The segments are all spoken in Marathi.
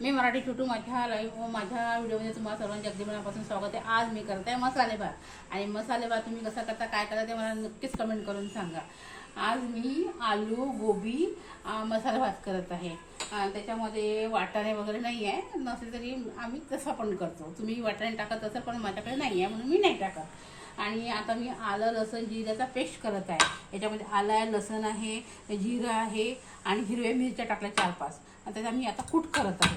मी मराठी छोटू माझ्या माझ्या व्हिडिओमध्ये तुम्हाला सर्वांचे अगदी मनापासून स्वागत आहे। आज मी करत आहे मसाले भात। आणि मसाले भात तुम्ही कसा करता, काय करता ते मला नक्कीच कमेंट करून सांगा। आज मी आलू गोबी मसाला भात करत आहे। त्याच्यामध्ये वाटाणे वगैरे नाही आहे, नसेल तरी आम्ही तसा पण करतो। तुम्ही वाटाणे टाकत असाल पण माझ्याकडे नाही आहे म्हणून मी नाही टाकत। आणि आता मी आलं लसूण जिऱ्याचा पेस्ट करत आहे। याच्यामध्ये आलं आहे, लसूण आहे, जिरं आहे आणि हिरव्या मिरच्या टाकल्या 4-5। त्याचा मी आता कूट करत आहे।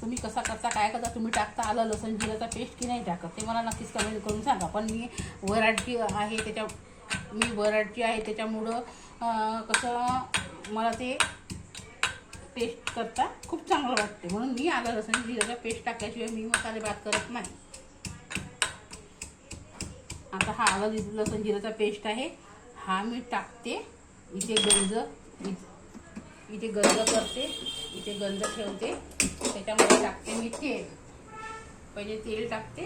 तुम्ही कसा करता, काय करता, तुम्ही टाकता आलं लसूण जिऱ्याचा पेस्ट की नाही टाकत ते मला नक्कीच कमेंट करून सांगा। पण मी वराठी आहे त्याच्यामुळं कसं मला ते टेस्ट करता खूप चांगलं वाटते, म्हणून मी आलं लसूण जिऱ्याचा पेस्ट टाकल्याशिवाय मी मसाले भात करत नाही। आता हा आलं लसूण जिऱ्याचा पेस्ट आहे, हा मी टाकते। इथे गंज करते, इथे गंज ठेवते। त्याच्यामध्ये टाकते मी तेल। पहिले तेल टाकते,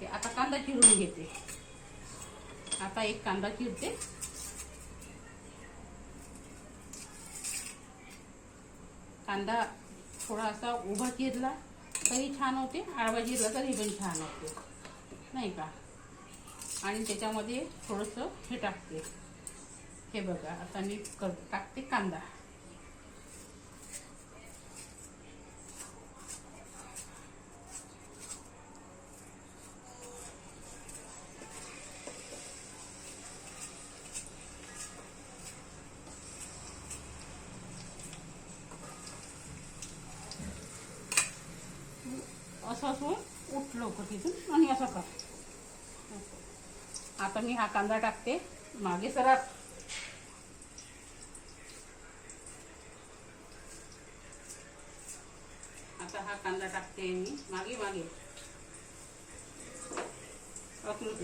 आता कांदा चिरून घेते। आता एक कांदा चिरते। कांदा थोडासा उभा चिरला तरी छान होते, आडवा चिरला तरी पण छान होते, नाही का। आणि त्याच्यामध्ये थोडंसं हे टाकते, हे बघा आता मी टाकते कांदा। असं उठलो का तिथून आणि असं कर। आता मी हा कांदा टाकते, मागे सरा। आता हा कांदा टाकते मी मागे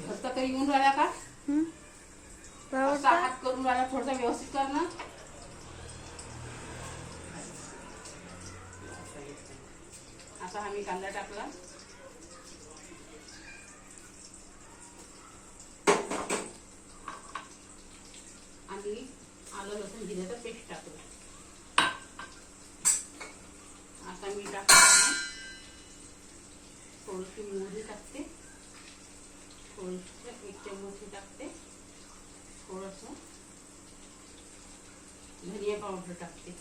हस्त तरी येऊन राहिला का? असा हात करून राहिला, थोडासा व्यवस्थित कर ना। आता हा मी कांदा टाकला आणि आलं लसूण जिऱ्याचा पेस्ट टाकला। आता मी टाकते थोडीशी मोहरी टाकते, थोडीशी 1 चमच टाकते, थोडंसं धनिया पावडर टाकते।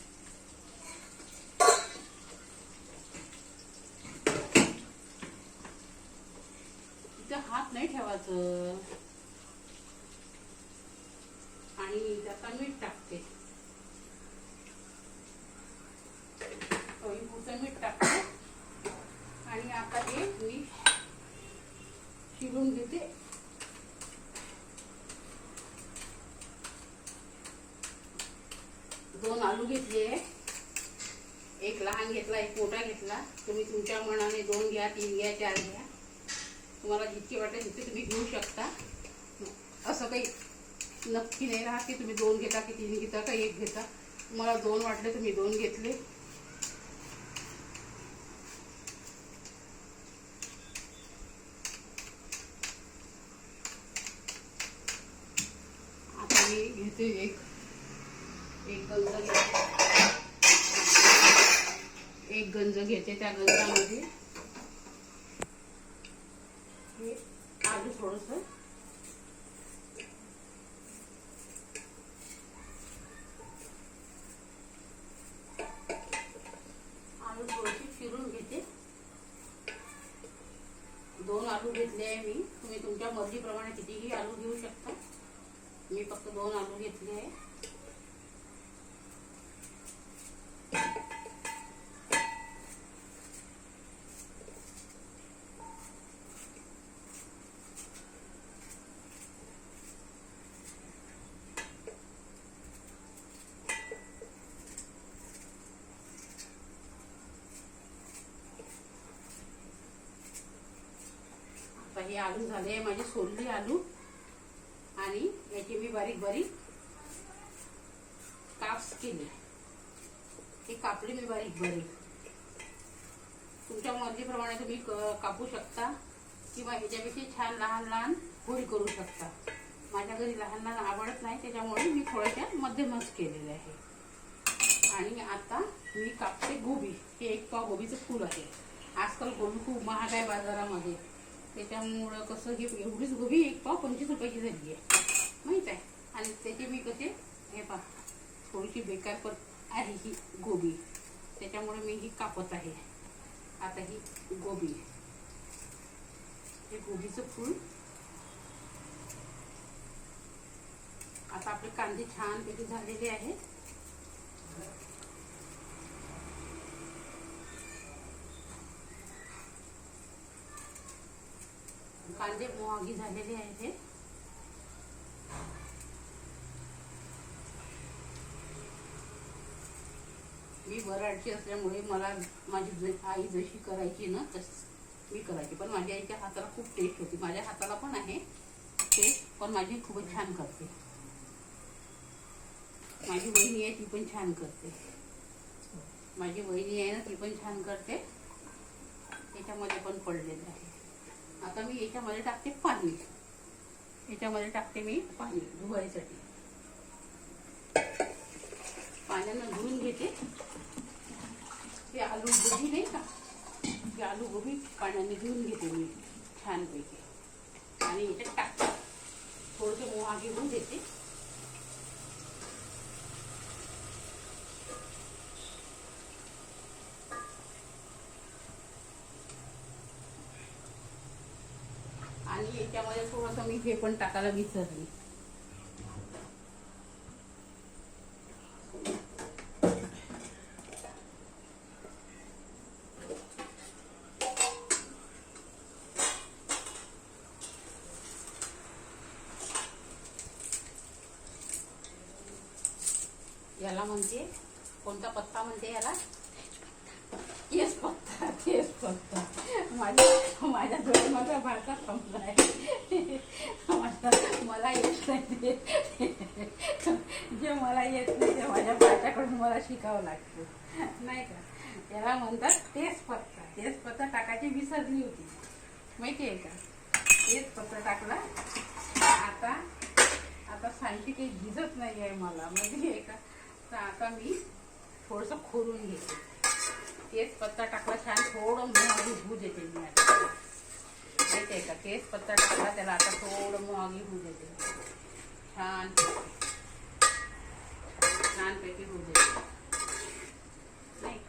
इथं हात नाही ठेवायचं। आणि त्याचा मीठ टाकते, चवीपुरतं मीठ टाकते। आणि आता हे मी शिरून घेते। दोन आलू घेतले, एक लहान घेतला, एक मोठा घेतला। तुम्ही तुमच्या मनाने 2 घ्या, 3 घ्या, 4 घ्या, तुम्हाला जितके वाटेल तितके तुम्ही घेऊ शकता। असं काही नक्की नाही राहत की तुम्ही 2 घेता की 3 घेता का 1 घेता। तुम्हाला 2 वाटले तुम्ही 2 घेतले। आता मी घेते एक गंज घेते। त्या गंजामध्ये हे आलू थोडंसं चिरून घेते। 2 आलू घेतले आहे मी, तुम्ही तुमच्या मर्जीप्रमाणे कितीही आलू घेऊ शकता। मी फक्त 2 आलू घेतले आहे। हे आलू झाले माझे सोलले आलू, आणि याची मी बारीक काप्स केले। हे कापले मी बारीक। तुमच्या मर्जीप्रमाणे तुम्ही कापू शकता किंवा ह्याच्यापेक्षा छान लहान फोडी करू शकता। माझ्या घरी लहान आवडत नाही, त्याच्यामुळे मी थोड्याशा मध्यमच केलेले आहे. आणि आता मी कापते गोबी. हे 1 पाव गोबीचं फूल आहे. आजकाल गोबी खूप महाग आहे बाजारामध्ये, त्याच्यामुळं कसं हे एवढीच गोबी 1 पाव 25 रुपयाची झाली आहे, माहीत आहे. आणि त्याचे मी कसे हे पहा थोडीशी बेकार पण आहे ही गोबी, त्याच्यामुळे मी ही कापत आहे. आता ही गोबी, हे गोबीचं फूल. आता आपले कांदे छानपैकी झालेले आहेत. कांदे मोहगी झालेले आहेत. मी वराडची असल्यामुळे मला माझी आई जशी करायची ना तशी मी करायची, पण माझ्या आईच्या हाताला खूप टेस्ट होती. माझ्या हाताला पण आहे टेस्ट, पण माझी खूपच छान करते. माझी वहिनी आहे ती पण छान करते. माझी वहिनी आहे ना ती पण छान करते. याच्यामध्ये पण पडलेलं आहे. आता मी याच्यामध्ये टाकते पाणी. याच्यामध्ये टाकते मी पाणी धुवायसाठी. पाण्यानं धुवून घेते. ते आलू गोबी नाही का, ते आलू गोबी पाण्याने धुवून घेते मी छानपैकी. आणि याच्यात टाकते थोडंसं मोहागी होऊन देते. आणि याच्यामध्ये थोडंसं मी हे पण टाकायला विसरली. याला म्हणते कोणता पत्ता म्हणते याला? तेजपत्ता. तेजपत्ता माझ्या माझा भारतात संपलाय. मला येत नाही, जे मला येत नाही ते माझ्या बाच्याकडून मला शिकावं लागतं, नाही का. याला म्हणतात तेजपत्ता. तेजपत्ता टाकायची विसरली होती, माहिती आहे का. तेजपत्ता टाकला. आता आता सांगते काही भिजत नाही आहे मला, माहिती आहे का. तर आता मी थोडंसं खोडून घेते. तेजपत्ता टाकला छान, थोडं मोहगी होऊ देते मी आता, माहिती आहे का. तेजपत्ता टाकला त्याला आता थोडं मोहगी होऊ देते छानपैकी होऊ देते, नाही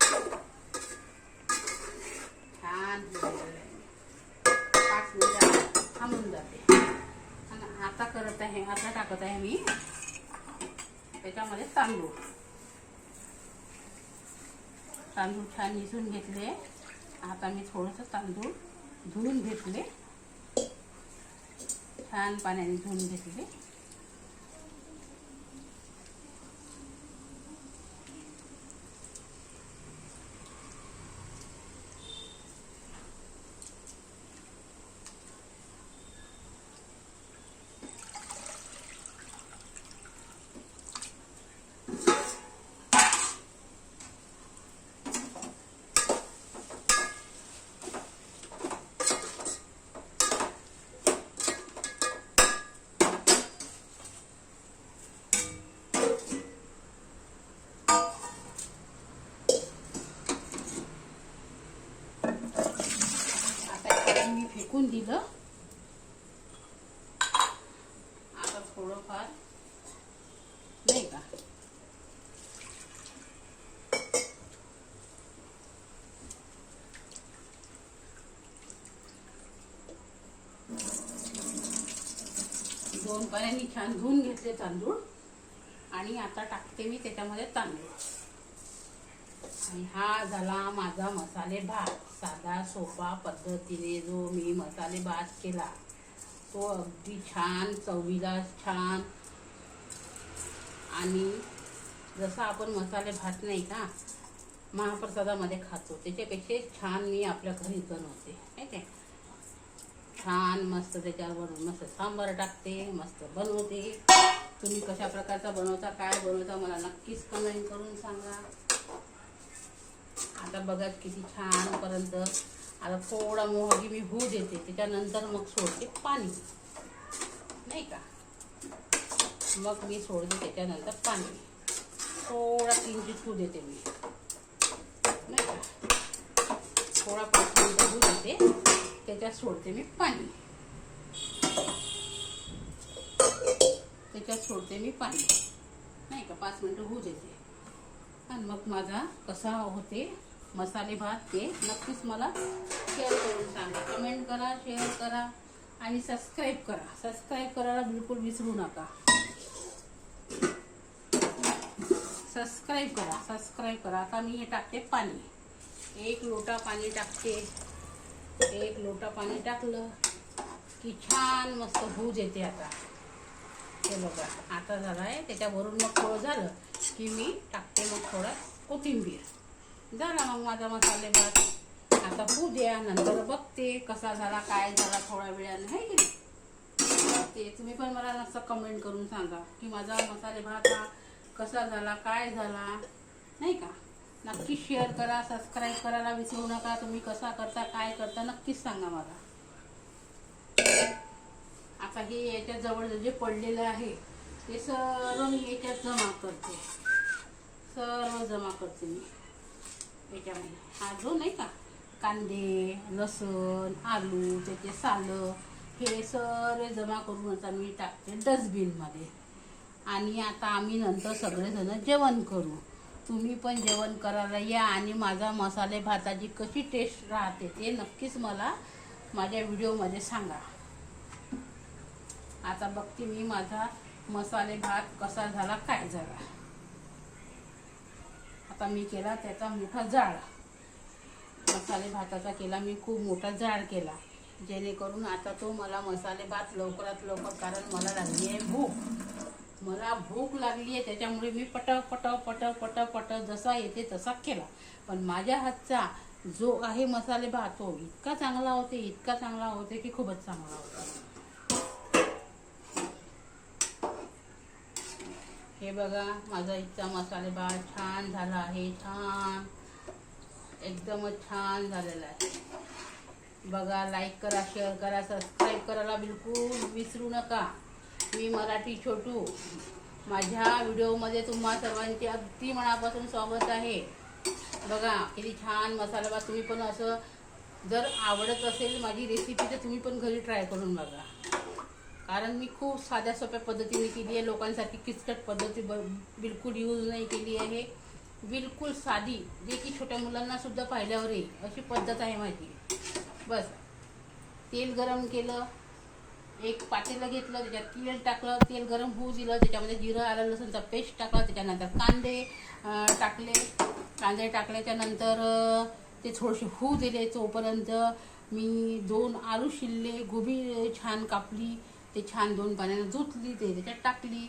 छान 5 मिनिटं थांबून जाते. आणि आता करत आहे, आता टाकत आहे मी त्याच्यामध्ये तांदूळ. तांदूळ छान निसून घेतले. आता मी थोडंसं तांदूळ धुवून घेतले, छान पाण्याने धुवून घेतले. फेकून दिलं. आता थोडंफार नाही का दोन पाण्याने छान धुवून घेतले तांदूळ. आणि आता टाकते मी त्याच्यामध्ये तांदूळ. आणि हा झाला माझा मसाले भात. साधा सोपा पद्धतीने जो मी मसाले भात केला तो अगदी छान चवीला छान. आणि जसा आपण मसाले भात नाही का महाप्रसादामध्ये खातो त्याच्यापेक्षा छान मी आपल्या घरी बनवते, ठीक आहे. छान मस्त त्याच्यावर मस्त सांबार टाकते, मस्त बनवते. तुम्ही कशा प्रकारचा बनवता, काय बनवता मला नक्कीच कमेंट करून सांगा. आता बघा किती छान पर्यंत. आता थोडा मोहगी मी होऊ देते, त्याच्यानंतर मग सोडते पाणी, नाही का. मग मी सोडते त्याच्यानंतर पाणी थोडा किंचित होऊ देते मी, नाही का. थोडा 5 मिनिटं होऊ देते, त्याच्यात सोडते मी पाणी, त्याच्यात सोडते मी पाणी, नाही का. 5 मिनिटं होऊ देते. आणि मग माझा कसा होते मसाले भात ते नक्कीच मला शेअर करून सांगा. कमेंट करा, शेअर करा आणि सबस्क्राईब करा. सबस्क्राईब करायला बिलकुल विसरू नका. सबस्क्राईब करा, सबस्क्राईब करा. आता मी हे टाकते पाणी, 1 लोटा पाणी टाकते. 1 लोटा पाणी टाकलं की छान मस्त भूज येते. आता हे बघा आता झालं आहे. त्याच्यावरून मग थोडं झालं की मी टाकते मग थोडा कोथिंबीर. झाला मग माझा मसाले भात. आता होऊ द्या, नंतर बघते कसा झाला, काय झाला. थोड्या वेळाने आहे की नाही ते तुम्ही पण मला नसतं कमेंट करून सांगा की माझा मसाले भात हा कसा झाला, काय झाला, नाही का. नक्की शेअर करा, सबस्क्राईब करायला विसरू नका. तुम्ही कसा करता, काय करता नक्कीच सांगा मला. आता हे याच्या जवळ जे पडलेलं आहे ते सर्व मी याच्यात जमा करते, सर्व जमा करते मी याच्यामध्ये. हा जो नाही का कांदे, लसूण, आलू, त्याचे सालं हे सर्व जमा करून आता मी टाकते डस्टबिनमध्ये. आणि आता आम्ही नंतर सगळेजण जेवण करू. तुम्ही पण जेवण करायला या आणि माझा मसाले भाताची कशी टेस्ट राहते ते नक्कीच मला माझ्या व्हिडिओमध्ये सांगा. आता बघते मी माझा मसाले भात कसा झाला, काय झाला. आता मी केला त्याचा मोठा जाळ, मसाले भाताचा केला मी खूप मोठा जाळ केला, जेणेकरून आता तो मला मसाले भात लवकरात लवकर, कारण मला लागली आहे भूक, मला भूक लागली आहे. त्याच्यामुळे मी पट पट पट पट पट जसा येते तसा केला. पण माझ्या हातचा जो आहे मसाले भात तो इतका चांगला होते, इतका चांगला होते की खूपच चांगला होता. हे बघा माझा इतका मसाले भात छान झाला आहे, छान एकदमच छान झालेला आहे. बघा, लाईक करा, शेअर करा, सबस्क्राईब करायला बिलकुल विसरू नका. मी मराठी छोटू, माझ्या व्हिडिओमध्ये तुम्हा सर्वांचे अगदी मनापासून स्वागत आहे. बघा किती छान मसाला भात. तुम्ही पण असं जर आवडत असेल माझी रेसिपी तर तुम्ही पण घरी ट्राय करून बघा. कारण मी खूप साध्या सोप्या पद्धतीने केली आहे, लोकांसाठी किचकट पद्धती बिलकुल यूज नाही केली आहे. बिलकुल साधी, जे की छोट्या मुलांना सुद्धा पाहिल्यावर येईल अशी पद्धत आहे माझी. बस तेल गरम केलं, एक पातेलं घेतलं, त्याच्यात तेल टाकलं, तेल गरम होऊ दिलं, त्याच्यामध्ये जिरं, आलं, लसूणचा पेस्ट टाकला, त्याच्यानंतर कांदे टाकले. कांदे टाकल्याच्या नंतर ते थोडेसे होऊ दिले. तोपर्यंत मी 2 आलू शिलले, गोबी छान कापली, ते छान 2 पाण्याने धुतली, ते त्याच्यात टाकली,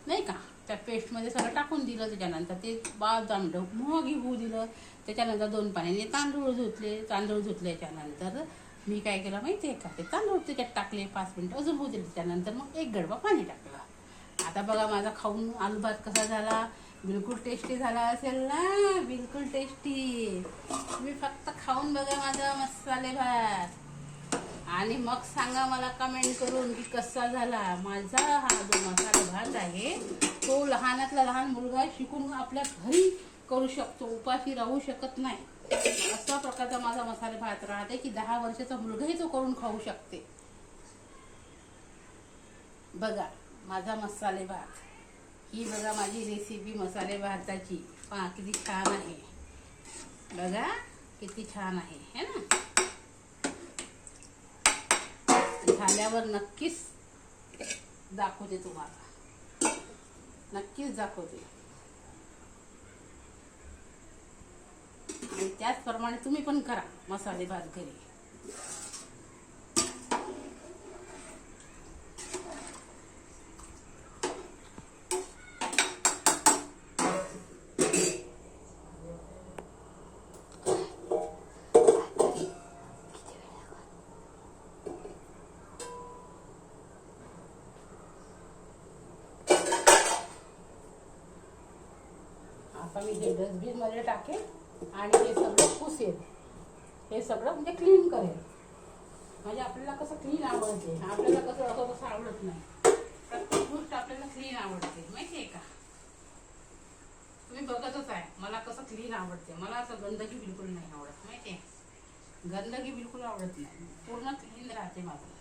नाही का. त्या पेस्टमध्ये सगळं टाकून दिलं. त्याच्यानंतर ते 10 मिनिटं मग होऊ दिलं. त्याच्यानंतर 2 पाण्याने तांदूळ धुतले. तांदूळ धुतल्याच्यानंतर मी काय केलं माहिती आहे का, ते तांदूळ त्याच्यात टाकले, 5 मिनिटं अजून होऊ दिले. त्याच्यानंतर मग 1 गडबा पाणी टाकलं. आता बघा माझा खाऊन आलू भात कसा झाला. बिलकुल टेस्टी झाला असेल ना, बिलकुल टेस्टी. तुम्ही फक्त खाऊन बघा माझा मसाले भात आणि मग सांगा मला कमेंट करून की कसा झाला. माझा हा जो मसाले भात आहे तो लहानातला लहान मुलगा शिकून आपल्या घरी करू शकतो, उपाशी राहू शकत नाही. अशा प्रकारचा माझा मसाले भात राहते की 10 वर्षाचा मुलगाही तो करून खाऊ शकते. बघा माझा मसाले भात, ही बघा माझी रेसिपी मसाले भाताची. पहा किती छान आहे, बघा किती छान आहे, है ना. झाल्यावर नक्कीच दाखवते तुम्हाला, नक्कीच दाखवते. आणि त्याचप्रमाणे तुम्ही पण करा मसाले भात घरी. आता मी हे डस्टबिन मध्ये टाकेल आणि हे सगळं पुसेल, हे सगळं म्हणजे क्लीन करेल. म्हणजे आपल्याला कसं क्लीन आवडते, आपल्याला कसं असं तसं आवडत नाही. प्रत्येक गोष्ट आपल्याला क्लीन आवडते माहिती आहे का? तुम्ही बघतच आहे मला कसं क्लीन आवडते. मला असं गंदगी बिलकुल नाही आवडत माहिती आहे. गंदगी बिलकुल आवडत नाही. पूर्ण क्लीन राहते माझं.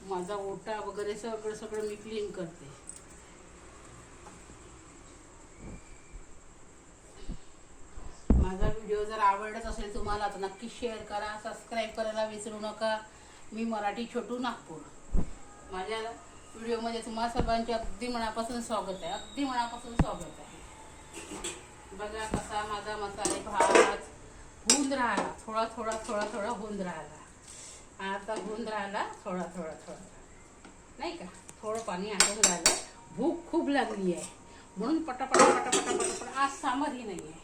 माझा ओटा वगैरे सगळं सगळं मी क्लीन करते. माझा व्हिडिओ जर आवडत असेल तुम्हाला तर नक्की शेअर करा, सबस्क्राईब करायला विसरू नका. मी मराठी छोटू नागपूर. माझ्या व्हिडिओमध्ये तुम्हा सर्वांचे अगदी मनापासून स्वागत आहे. अगदी मनापासून स्वागत आहे. बघा कसा माझा मसाले भात होऊन राहिला. थोडा थोडा थोडा थोडा होऊन राहिला. आता होऊन राहिला थोडा थोडा थोडा नाही का. थोडं पाणी आटून राहिलं. भूक खूप लागली आहे म्हणून पटापटा पटापटा पटापट. आज सांबारही नाही आहे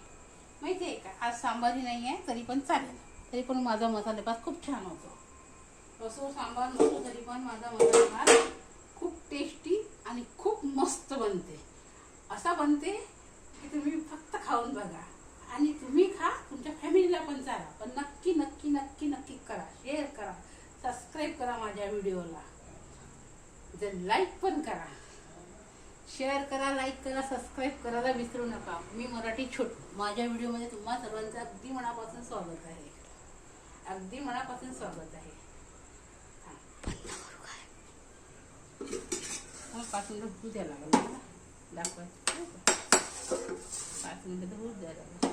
माहिती आहे का. आज सांबारही नाही आहे तरी पण चालेल. तरी पण माझा मसाले भात खूप छान होतो. असो सांबार नसतो तरी पण माझा मसाले भात खूप टेस्टी आणि खूप मस्त बनते. असा बनते की तुम्ही फक्त खाऊन बघा आणि तुम्ही खा, तुमच्या फॅमिलीला पण चाला. पण नक्की नक्की नक्की नक्की करा, शेअर करा, सबस्क्राईब करा माझ्या व्हिडिओला. जर लाईक पण करा, शेअर करा, लाईक करा, सबस्क्राईब करायला विसरू नका. मी मराठी छोटू. माझ्या व्हिडिओमध्ये तुम्हा सर्वांचं अगदी मनापासून स्वागत आहे. अगदी मनापासून स्वागत आहे. 5 मिनिटं होऊ द्यायला लागलं मला दाखवायचं. 5 मिनिटं तर होऊ द्यायला लागलं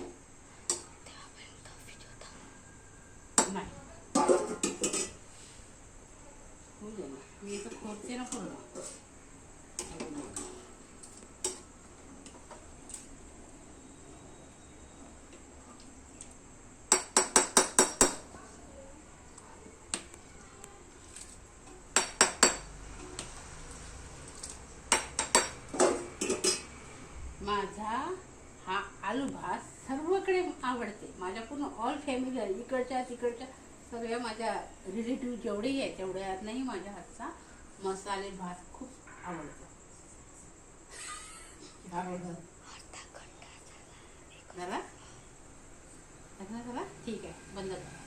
नाही होऊ दे ना. मी इथं खोदते ना पूर्ण. माझा हा आलू भात सर्वकडे आवडते. माझ्या पूर्ण ऑल फॅमिली आहे, इकडच्या तिकडच्या सगळ्या माझ्या रिलेटिव्ह जेवढेही आहे तेवढ्यातनंही माझ्या हातचा मसाले भात खूप आवडतो. झाला? ठीक आहे, बंद करा.